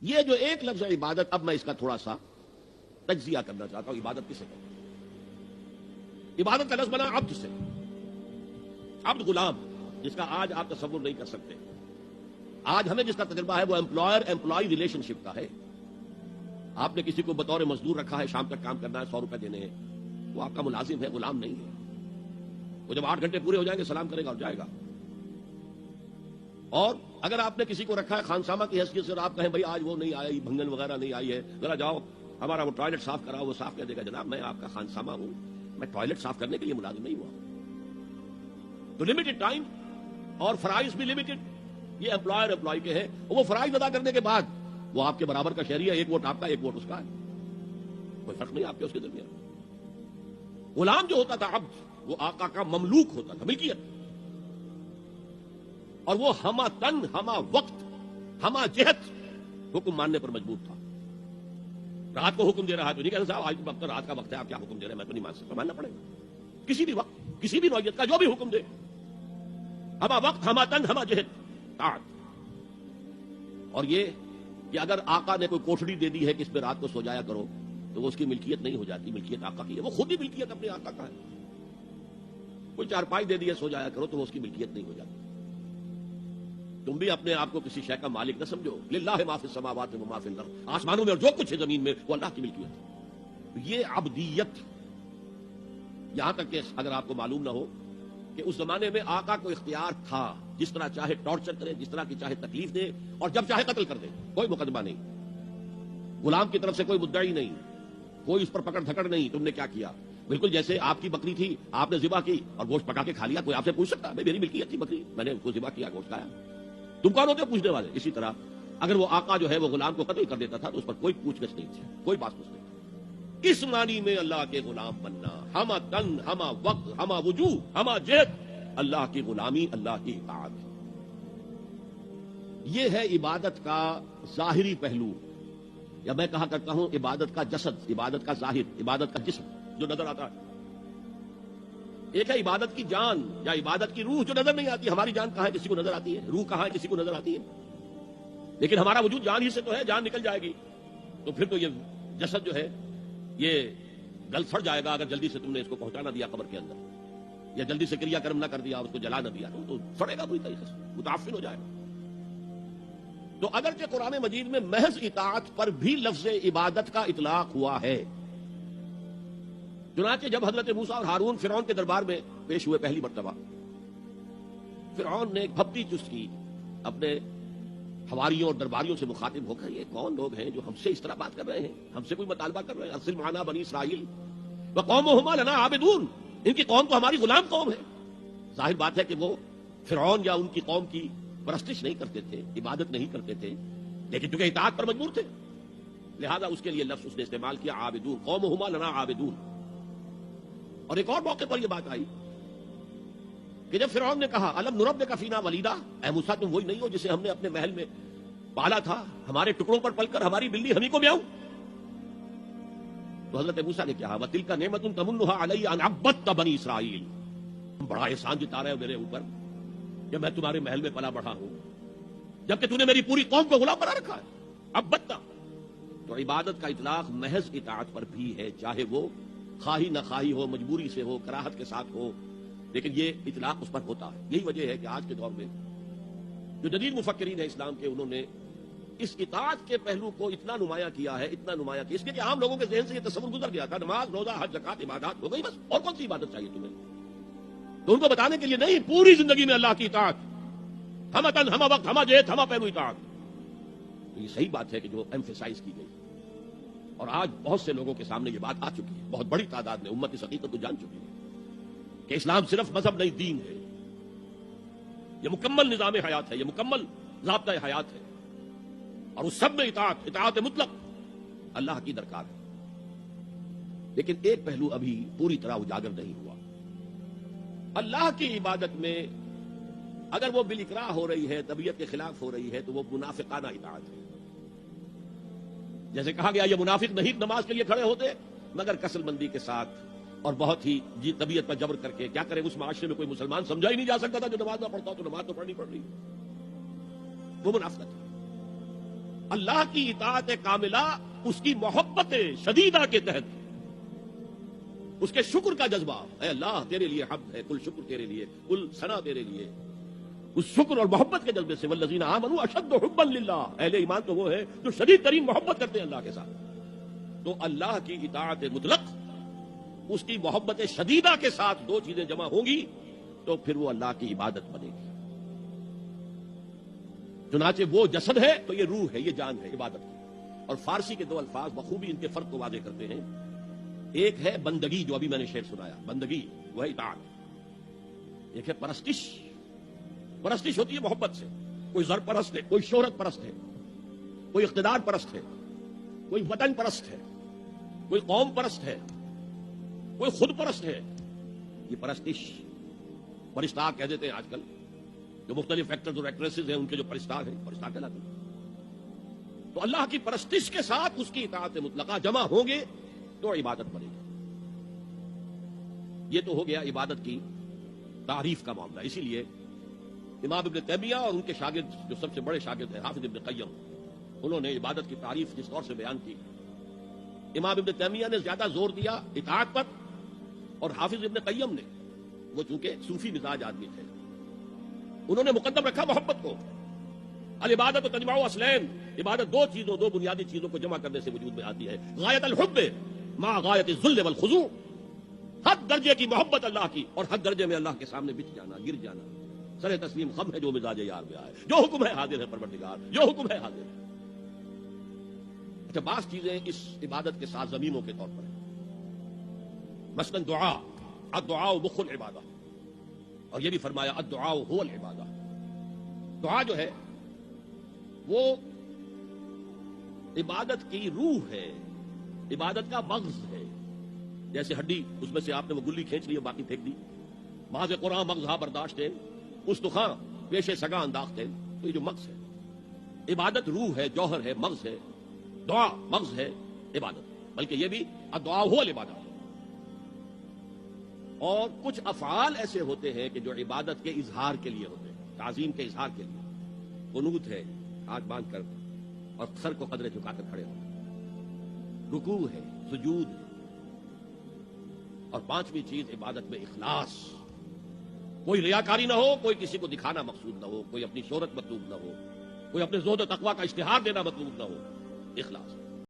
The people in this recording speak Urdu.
یہ جو ایک لفظ ہے عبادت، اب میں اس کا تھوڑا سا تجزیہ کرنا چاہتا ہوں. عبادت کسے کہتے ہیں؟ عبادت کا لفظ بنا عبد سے. عبد غلام، جس کا آج آپ تصور نہیں کر سکتے. آج ہمیں جس کا تجربہ ہے وہ امپلائر امپلائی ریلیشن شپ کا ہے. آپ نے کسی کو بطور مزدور رکھا ہے، شام تک کام کرنا ہے، 100 روپے دینے ہیں، وہ آپ کا ملازم ہے، غلام نہیں ہے. وہ جب 8 گھنٹے پورے ہو جائیں گے سلام کرے گا اور جائے گا. اور اگر آپ نے کسی کو رکھا ہے خانسامہ کی حیثیت سے اور آپ کہیں بھائی آج وہ نہیں آئی، بھنگن وغیرہ نہیں آئی ہے، ذرا جاؤ ہمارا وہ ٹوائلٹ صاف کراؤ، وہ صاف کر دے گا. جناب میں آپ کا خانسامہ ہوں، میں ٹوائلٹ صاف کرنے کے لیے ملازم نہیں ہوا. تو لمیٹڈ ٹائم اور فرائض بھی لمیٹڈ، یہ امپلائر امپلائی کے ہیں. وہ فرائض ادا کرنے کے بعد وہ آپ کے برابر کا شہری ہے، ایک ووٹ آپ کا ایک ووٹ اس کا ہے، کوئی فرق نہیں آپ کے اس کے درمیان. غلام جو ہوتا تھا عبد، وہ آقا کا مملوک ہوتا تھا، ملکیت. اور وہ ہما تن ہما وقت ہما جہت حکم ماننے پر مجبور تھا. رات کو حکم دے رہا ہے تو نہیں کہنا صاحب آج وقت رات کا وقت ہے، آپ کیا حکم دے رہے ہیں، میں تو نہیں مان سکتا. ماننا پڑے گا کسی بھی وقت، کسی بھی نوعیت کا جو بھی حکم دے. ہما وقت ہما تن ہما جہت طاعت. اور یہ کہ اگر آقا نے کوئی کوٹڑی دے دی ہے کہ اس پہ رات کو سو جایا کرو، تو وہ اس کی ملکیت نہیں ہو جاتی، ملکیت آقا کی ہے. وہ خود ہی ملکیت اپنے آقا کا ہے. کوئی چارپائی دے دی ہے سو جایا کرو، تو وہ اس کی ملکیت نہیں ہو جاتی. تم بھی اپنے آپ کو کسی شے کا مالک نہ سمجھو. للہ ما فی السماوات و ما فی الارض، آسمانوں میں اور جو کچھ ہے زمین میں وہ اللہ کی ملکیت ہے. یہ عبدیت، یہاں تک کہ اگر آپ کو معلوم نہ ہو کہ اس زمانے میں آقا کو اختیار تھا جس طرح چاہے ٹارچر کرے، جس طرح کی چاہے تکلیف دے، اور جب چاہے قتل کر دے، کوئی مقدمہ نہیں. غلام کی طرف سے کوئی مدعی نہیں، کوئی اس پر پکڑ دھکڑ نہیں. تم نے کیا کیا؟ بالکل جیسے آپ کی بکری تھی، آپ نے ذبح کی اور گوشت پکا کے کھا لیا، کوئی آپ سے پوچھ سکتا ہے میری ملکیت تھی بکری، میں نے اس کو ذبح کیا، گوشت کھایا، تم کون ہوتے ہو پوچھنے والے؟ اسی طرح اگر وہ آقا جو ہے وہ غلام کو قتل کر دیتا تھا تو اس پر کوئی پوچھ گچھ نہیں تھی، کوئی بات پوچھ نہیں. اس معنی میں اللہ کے غلام بننا، ہما تن ہما وقت ہما وجوہ ہما جہت، اللہ کی غلامی، اللہ کی اطاعت ہے. یہ ہے عبادت کا ظاہری پہلو، یا میں کہا کرتا ہوں عبادت کا جسد، عبادت کا ظاہر، عبادت کا جسم جو نظر آتا ہے. ایک ہے عبادت کی جان یا عبادت کی روح جو نظر نہیں آتی. ہماری جان کہاں ہے کسی کو نظر آتی ہے، روح کہاں ہے کسی کو نظر آتی ہے. لیکن ہمارا وجود جان ہی سے تو ہے، جان نکل جائے گی تو پھر تو یہ جسد جو ہے یہ گل سڑ جائے گا. اگر جلدی سے تم نے اس کو پہنچا نہ دیا قبر کے اندر، یا جلدی سے کریا کرم نہ کر دیا اور اس کو جلا نہ دیا تو سڑے گا بری طریقے سے، متعفن ہو جائے گا. تو اگرچہ قرآن مجید میں محض اطاعت پر بھی لفظ عبادت کا اطلاق ہوا ہے. چنانچہ جب حضرت موسیٰ اور ہارون فرعون کے دربار میں پیش ہوئے پہلی مرتبہ، فرعون نے ایک بھپتی چست کی اپنے حواریوں اور درباریوں سے مخاطب ہو کر، یہ کون لوگ ہیں جو ہم سے اس طرح بات کر رہے ہیں، ہم سے کوئی مطالبہ کر رہے ہیں؟ ارسل معنا بنی اسرائیل وقومہما لنا عابدون، ان کی قوم تو ہماری غلام قوم ہے. ظاہر بات ہے کہ وہ فرعون یا ان کی قوم کی پرستش نہیں کرتے تھے، عبادت نہیں کرتے تھے، لیکن چونکہ اطاعت پر مجبور تھے لہذا اس کے لیے لفظ اس نے استعمال کیا عابدون، قومہما لنا عابدون. اور ایک اور موقع پر یہ بات آئی کہ جب فرعون نے کہا الم نربک فینا ولیدا، اے موسیٰ تم وہی نہیں ہو جسے ہم نے اپنے محل میں پالا تھا، ہمارے ٹکڑوں پر پل کر ہماری بلی ہمیں کو میاؤں. تو حضرت موسیٰ نے کہا وتلک نعمت تمنھا علی ان عبدت بنی اسرائیل، بڑا احسان جتا رہے ہو میرے اوپر کہ میں تمہارے محل میں پلا بڑھا ہوں جبکہ تو نے میری پوری قوم کو غلام بنا رکھا ہے. عبدت، تو عبادت کا اطلاق محض اطاعت پر بھی ہے، چاہے وہ خواہی نہ خواہی ہو، مجبوری سے ہو، کراہت کے ساتھ ہو، لیکن یہ اطلاق اس پر ہوتا ہے. یہی وجہ ہے کہ آج کے دور میں جو جدید مفکرین ہیں اسلام کے، انہوں نے اس اطاعت کے پہلو کو اتنا نمایاں کیا ہے، اتنا نمایاں کیا، اس لیے کہ عام لوگوں کے ذہن سے یہ تصور گزر گیا تھا نماز روزہ حج زکات عبادات ہو گئی بس، اور کون سی عبادت چاہیے تمہیں. تو ان کو بتانے کے لیے نہیں، پوری زندگی میں اللہ کی اطاعت، ہم تن ہم وقت ہم جہت ہم پہلو اطاعت. تو یہ صحیح بات ہے کہ جو ایمفیسائز کی گئی، اور آج بہت سے لوگوں کے سامنے یہ بات آ چکی ہے، بہت بڑی تعداد میں امت اس حقیقت کو جان چکی ہے کہ اسلام صرف مذہب نہیں، دین ہے. یہ مکمل نظام حیات ہے، یہ مکمل ضابطہ حیات ہے، اور اس سب میں اطاعت مطلق اللہ کی درکار ہے. لیکن ایک پہلو ابھی پوری طرح اجاگر نہیں ہوا. اللہ کی عبادت میں اگر وہ بالاکراہ ہو رہی ہے، طبیعت کے خلاف ہو رہی ہے، تو وہ منافقانہ اطاعت ہے. جیسے کہا گیا یہ منافق نہیں نماز کے لیے کھڑے ہوتے مگر کسل مندی کے ساتھ اور بہت ہی طبیعت پر جبر کر کے. کیا کرے، اس معاشرے میں کوئی مسلمان سمجھا ہی نہیں جا سکتا تھا جو نماز نہ پڑھتا ہو تو نماز تو پڑھنی پڑ رہی، وہ منافقت ہے. اللہ کی اطاعت کاملہ اس کی محبت شدیدہ کے تحت، اس کے شکر کا جذبہ، اے اللہ تیرے لیے حمد ہے، کل شکر تیرے لیے، کل ثنا تیرے لیے، اس شکر اور محبت کے جذبے سے والذین آمنوا اشد حبا للہ، اہل ایمان تو وہ ہے جو شدید ترین محبت کرتے ہیں اللہ کے ساتھ. تو اللہ کی اطاعت مطلق، اس کی محبت شدیدہ کے ساتھ دو چیزیں جمع ہوں گی تو پھر وہ اللہ کی عبادت بنے گی. چنانچہ وہ جسد ہے تو یہ روح ہے، یہ جان ہے عبادت کی. اور فارسی کے دو الفاظ بخوبی ان کے فرق کو واضح کرتے ہیں. ایک ہے بندگی، جو ابھی میں نے شعر سنایا، بندگی وہ ہے اطاعت. ایک ہے پرستش. پرستش ہوتی ہے محبت سے. کوئی زر پرست ہے، کوئی شہرت پرست ہے، کوئی اقتدار پرست ہے، کوئی وطن پرست ہے، کوئی قوم پرست ہے، کوئی خود پرست ہے. یہ پرستش. پرستار کہہ دیتے ہیں آج کل جو مختلف ایکٹرز اور ایکٹریسز ہیں، ان کے جو پرستار ہیں، پرستار کہلاتے ہیں. تو اللہ کی پرستش کے ساتھ اس کی اطاعت مطلقہ جمع ہوں گے تو عبادت بنے گی. یہ تو ہو گیا عبادت کی تعریف کا معاملہ. اسی لیے امام ابن تیمیہ اور ان کے شاگرد جو سب سے بڑے شاگرد ہیں حافظ ابن قیم، انہوں نے عبادت کی تعریف جس طور سے بیان کی، امام ابن تیمیہ نے زیادہ زور دیا اطاعت پر، اور حافظ ابن قیم نے، وہ چونکہ صوفی مزاج آدمی تھے، انہوں نے مقدم رکھا محبت کو. العبادت و تجمع اصلین، عبادت دو چیزوں، دو بنیادی چیزوں کو جمع کرنے سے وجود میں آتی ہے. غایت الحب مع غایت الذل والخضوع، حد درجے کی محبت اللہ کی اور حد درجے میں اللہ کے سامنے بچ جانا، گر جانا. سر تسلیم خم ہے جو مزاج یار میں آئے، جو حکم ہے حاضر ہے پروردگار، جو حکم ہے حاضر ہے. اچھا، بعض چیزیں اس عبادت کے ساتھ ضمیموں کے طور پر ہیں. مثلا دعا، الدعاء مخ العبادہ، اور یہ بھی فرمایا الدعاء هو العبادہ. دعا جو ہے وہ عبادت کی روح ہے، عبادت کا مغز ہے. جیسے ہڈی، اس میں سے آپ نے وہ گلی کھینچ لی اور باقی پھینک دی. ماذ قرآن مغزہ برداشت ہے، استخاں پیش سگاں انداخت ہے. تو یہ جو مغز ہے، عبادت روح ہے، جوہر ہے، مغز ہے. دعا مغز ہے عبادت، بلکہ یہ بھی الدعاء هو العبادہ. اور کچھ افعال ایسے ہوتے ہیں کہ جو عبادت کے اظہار کے لیے ہوتے ہیں، تعظیم کے اظہار کے لیے. قنوت ہے، ہاتھ باندھ کر اور سر کو قدرے جھکا کر کھڑے ہونا. رکوع ہے، سجود ہے. اور پانچویں چیز عبادت میں اخلاص. کوئی ریاکاری نہ ہو، کوئی کسی کو دکھانا مقصود نہ ہو، کوئی اپنی شہرت مطلوب نہ ہو، کوئی اپنے زہد و تقویٰ کا اشتہار دینا مطلوب نہ ہو. اخلاص.